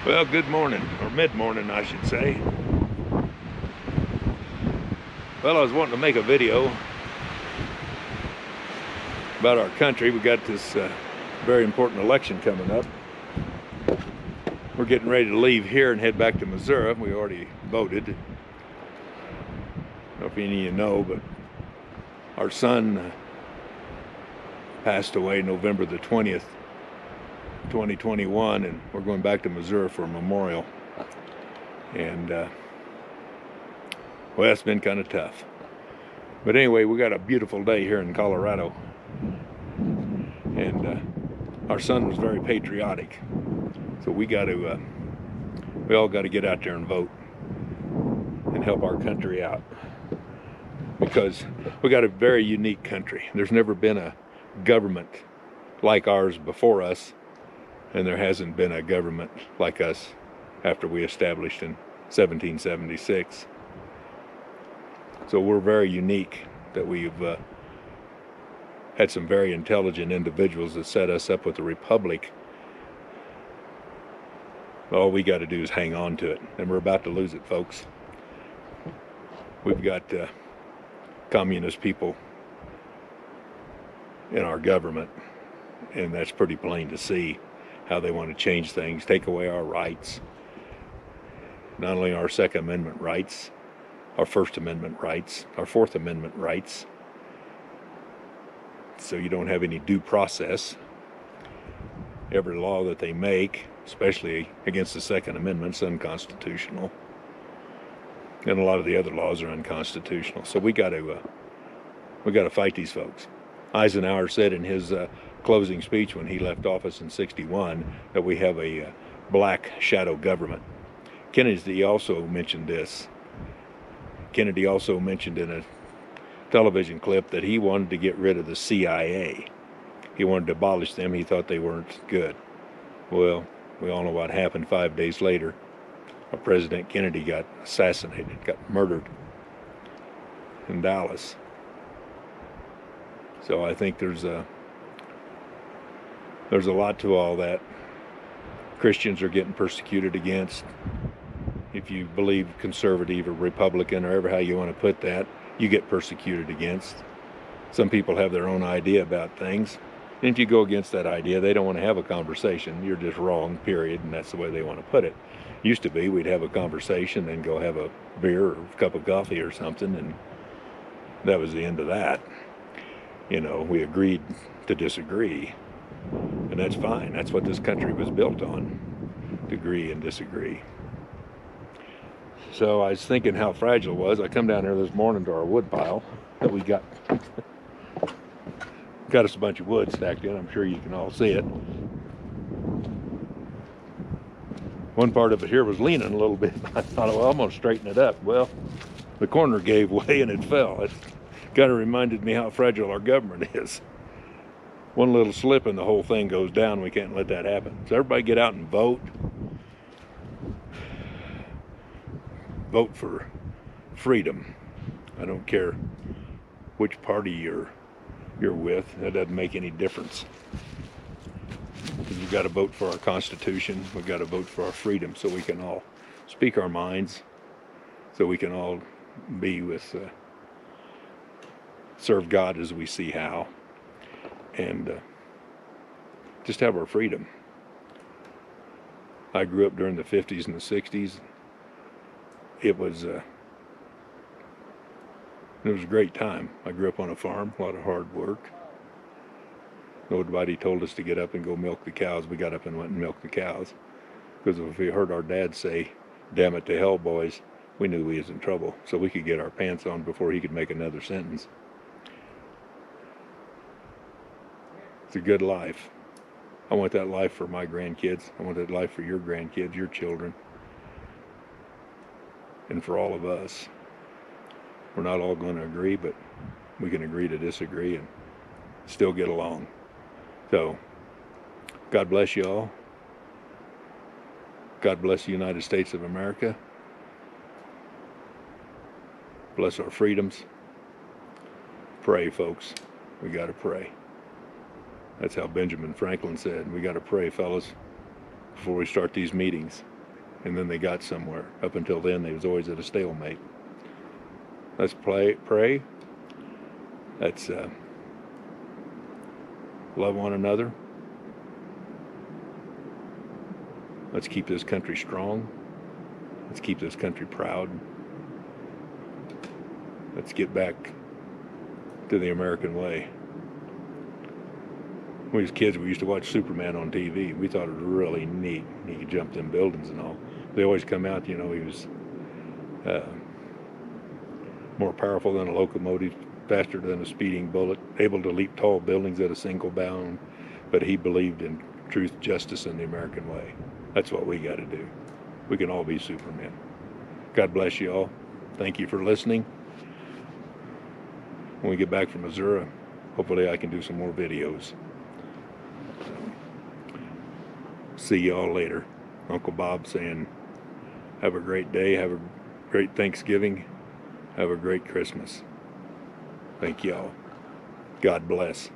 Well, good morning, or mid-morning, I should say. Well, I was wanting to make a video about our country. We got this very important election coming up. We're getting ready to leave here and head back to Missouri. We already voted. I don't know if any of you know, but our son passed away November the 20th, 2021, and we're going back to Missouri for a memorial. And well, it's been kind of tough. But anyway, we got a beautiful day here in Colorado. And our son was very patriotic. So we all got to get out there and vote and help our country out. Because we got a very unique country. There's never been a government like ours before us, and there hasn't been a government like us after we established in 1776. So we're very unique that we've had some very intelligent individuals that set us up with a republic. All we got to do is hang on to it, and we're about to lose it, folks. We've got communist people in our government, and that's pretty plain to see how they want to change things, take away our rights, not only our Second Amendment rights, our First Amendment rights, our Fourth Amendment rights, so you don't have any due process. Every law that they make, especially against the Second Amendment, is unconstitutional, and a lot of the other laws are unconstitutional. So we got to fight these folks. Eisenhower said in his closing speech when he left office in '61 that we have a black shadow government. Kennedy also mentioned this. Kennedy also mentioned in a television clip that he wanted to get rid of the CIA. He wanted to abolish them. He thought they weren't good. Well, we all know what happened 5 days later. Our President Kennedy got assassinated, got murdered in Dallas. So I think there's a lot to all that. Christians are getting persecuted against. If you believe conservative or Republican or ever how you want to put that, you get persecuted against. Some people have their own idea about things. And if you go against that idea, they don't want to have a conversation. You're just wrong, period, and that's the way they want to put it. Used to be we'd have a conversation, then go have a beer or a cup of coffee or something, and that was the end of that. You know, we agreed to disagree, and that's fine. That's what this country was built on, to agree and disagree. So I was thinking how fragile it was. I come down here this morning to our wood pile that we got us a bunch of wood stacked in. I'm sure you can all see it. One part of it here was leaning a little bit. I thought, well, I'm going to straighten it up. Well, the corner gave way and it fell. It kind of reminded me how fragile our government is. One little slip and the whole thing goes down. We can't let that happen. So everybody get out and vote. Vote for freedom. I don't care which party you're with. That doesn't make any difference. We've got to vote for our Constitution. We've got to vote for our freedom so we can all speak our minds, so we can all be with, serve God as we see how, and just have our freedom. I grew up during the 50s and the 60s. It was a great time. I grew up on a farm, a lot of hard work. Nobody told us to get up and go milk the cows. We got up and went and milked the cows. Because if we heard our dad say, "Damn it to hell, boys," we knew we was in trouble. So we could get our pants on before he could make another sentence. It's a good life. I want that life for my grandkids. I want that life for your grandkids, your children. And for all of us. We're not all going to agree, but we can agree to disagree and still get along. So, God bless you all. God bless the United States of America. Bless our freedoms. Pray, folks. We got to pray. That's how Benjamin Franklin said. We got to pray, fellas, before we start these meetings. and then they got somewhere. Up until then, they was always at a stalemate. Let's pray. Let's love one another. Let's keep this country strong. Let's keep this country proud. Let's get back to the American way. When we was kids, we used to watch Superman on TV. We thought it was really neat. He could jump in buildings and all. They always come out, you know, he was more powerful than a locomotive, faster than a speeding bullet, able to leap tall buildings at a single bound. But he believed in truth, justice, and the American way. That's what we got to do. We can all be Supermen. God bless you all. Thank you for listening. When we get back from Missouri, hopefully I can do some more videos. See you all later. Uncle Bob saying, have a great day, have a great Thanksgiving, have a great Christmas. Thank you all. God bless.